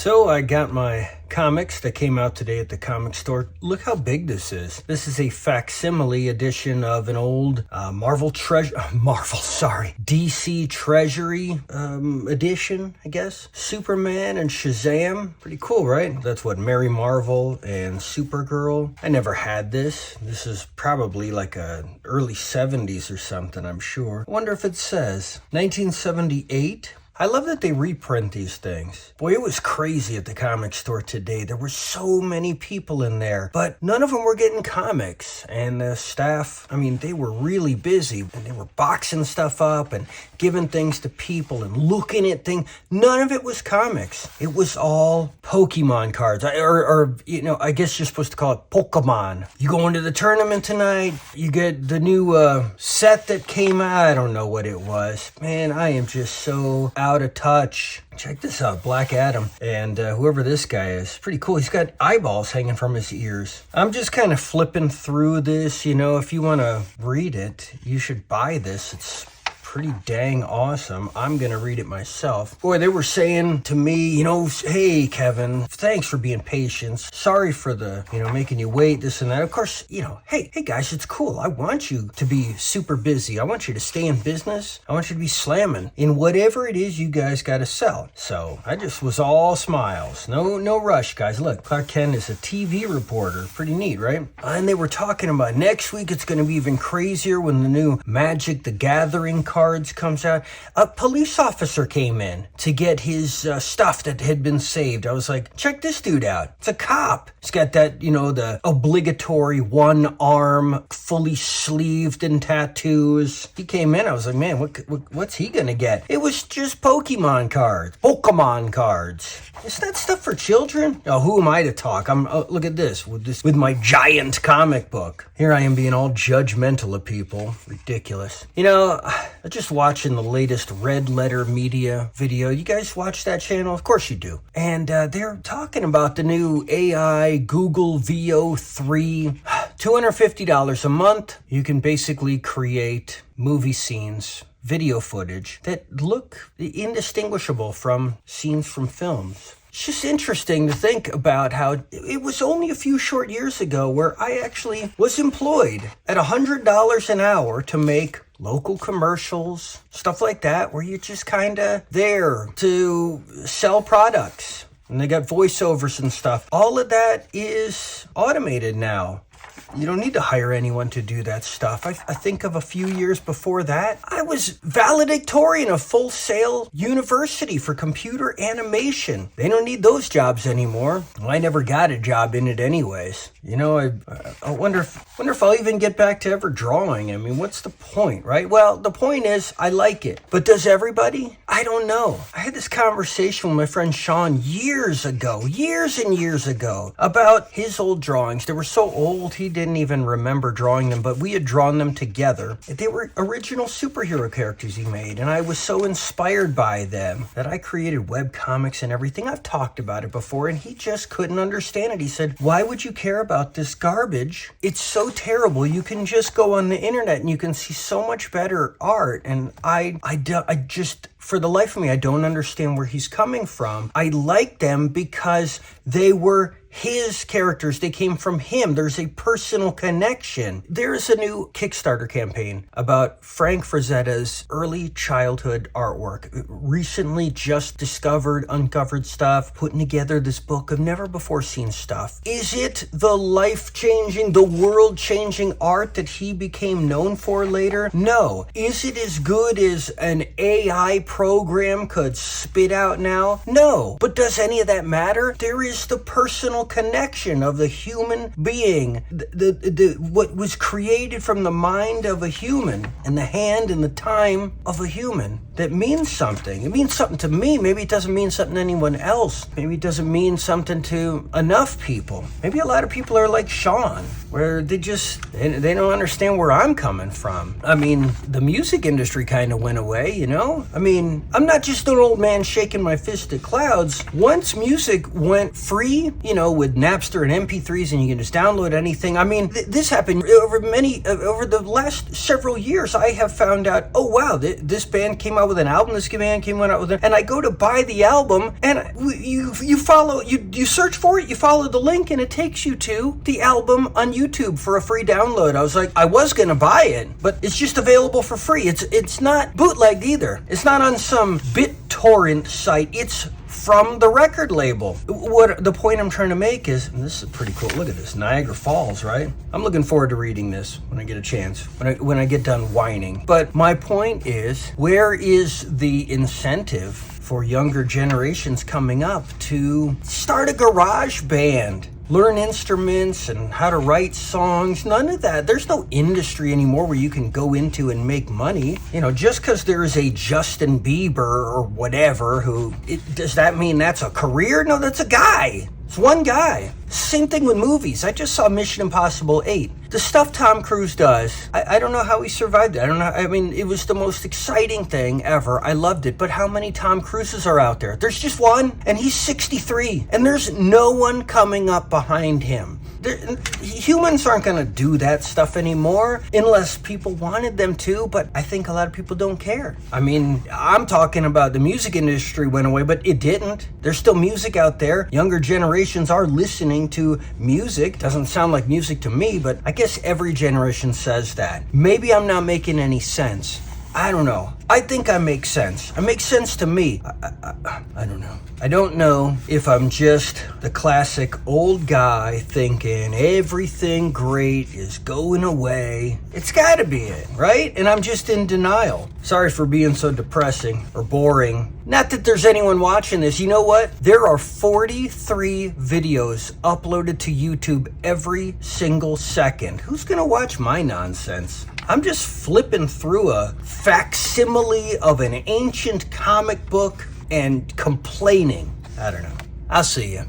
So I got my comics that came out today at the comic store. Look how big this is. This is a facsimile edition of an old DC Treasury edition, I guess. Superman and Shazam. Pretty cool, right? That's what, Mary Marvel and Supergirl. I never had this. This is probably like a early 70s or something, I'm sure. I wonder if it says 1978. I love that they reprint these things. Boy, it was crazy at the comic store today. There were so many people in there, but none of them were getting comics. And the staff, they were really busy, and they were boxing stuff up and giving things to people and looking at things. None of it was comics. It was all Pokemon cards. I guess you're supposed to call it Pokemon. You go into the tournament tonight, you get the new set that came out. I don't know what it was. Man, I am just so out of touch. Check this out, Black Adam, and whoever this guy is, pretty cool. He's got eyeballs hanging from his ears. I'm just kind of flipping through this. If you want to read it, you should buy this. It's pretty dang awesome. I'm gonna read it myself. Boy, they were saying to me, hey Kevin, thanks for being patient. Sorry for the, making you wait, this and that. Of course, hey guys, it's cool. I want you to be super busy. I want you to stay in business. I want you to be slamming in whatever it is you guys gotta sell. So I just was all smiles. No rush, guys. Look, Clark Kent is a TV reporter. Pretty neat, right? And they were talking about next week it's gonna be even crazier when the new Magic the Gathering cards comes out. A police officer came in to get his stuff that had been saved. I was like, check this dude out. It's a cop. He's got that, the obligatory one arm, fully sleeved in tattoos. He came in. I was like, man, what's he gonna get? It was just Pokemon cards. Is that stuff for children? Oh, who am I to talk? Look at this with my giant comic book. Here I am being all judgmental of people. Ridiculous. I'm just watching the latest Red Letter Media video. You guys watch that channel? Of course you do. And they're talking about the new AI Google VO3. $250 a month. You can basically create movie scenes, video footage that look indistinguishable from scenes from films. It's just interesting to think about how it was only a few short years ago where I actually was employed at $100 an hour to make local commercials, stuff like that, where you're just kind of there to sell products. And they got voiceovers and stuff. All of that is automated now. You don't need to hire anyone to do that stuff. I think of a few years before that, I was valedictorian of Full Sail University for computer animation. They don't need those jobs anymore. Well, I never got a job in it anyways. I wonder if I'll even get back to ever drawing. What's the point, right? Well, the point is I like it. But does everybody? I don't know. I had this conversation with my friend Sean years and years ago, about his old drawings. They were so old he didn't even remember drawing them, but we had drawn them together. They were original superhero characters he made, and I was so inspired by them that I created web comics and everything. I've talked about it before, and he just couldn't understand it. He said, why would you care about this garbage? It's so terrible. You can just go on the internet and you can see so much better art. And I just, for the life of me, I don't understand where he's coming from. I like them because they were his characters. They came from him. There's a personal connection. There's a new Kickstarter campaign about Frank Frazetta's early childhood artwork. Recently just uncovered stuff, putting together this book of never before seen stuff. Is it the life-changing, the world-changing art that he became known for later? No. Is it as good as an AI program could spit out now? No. But does any of that matter? There is the personal connection of the human being, what was created from the mind of a human and the hand and the time of a human, that means something. It means something to me. Maybe it doesn't mean something to anyone else. Maybe it doesn't mean something to enough people. Maybe a lot of people are like Sean, where they don't understand where I'm coming from. The music industry kind of went away, I'm not just an old man shaking my fist at clouds. Once music went free, with Napster and MP3s, and you can just download anything. This happened over the last several years. I have found out, oh wow, this band came out out with an album. This band came out with it, and I go to buy the album, and you follow, you search for it, you follow the link, and it takes you to the album on YouTube for a free download. I was like, I was gonna buy it, but it's just available for free. It's not bootlegged either. It's not on some BitTorrent site. It's from the record label. What the point I'm trying to make is, and this is pretty cool. Look at this, Niagara Falls, right? I'm looking forward to reading this when I get a chance, when I get done whining. But my point is, where is the incentive for younger generations coming up to start a garage band? Learn instruments and how to write songs. None of that. There's no industry anymore where you can go into and make money. You know, just because there is a Justin Bieber or whatever does that mean that's a career? No, that's a guy. It's one guy. Same thing with movies. I just saw Mission Impossible 8. The stuff Tom Cruise does, I don't know how he survived it. I don't know. I mean, it was the most exciting thing ever. I loved it. But how many Tom Cruises are out there? There's just one, and he's 63. And there's no one coming up behind him. Humans aren't going to do that stuff anymore unless people wanted them to, but I think a lot of people don't care. I mean, I'm talking about the music industry went away, but it didn't. There's still music out there. Younger generations are listening to music. Doesn't sound like music to me, but I guess every generation says that. Maybe I'm not making any sense. I don't know. I think I make sense. I make sense to me. I don't know. I don't know if I'm just the classic old guy thinking everything great is going away. It's gotta be it, right? And I'm just in denial. Sorry for being so depressing or boring. Not that there's anyone watching this. You know what? There are 43 videos uploaded to YouTube every single second. Who's gonna watch my nonsense? I'm just flipping through a facsimile of an ancient comic book and complaining. I don't know. I'll see you.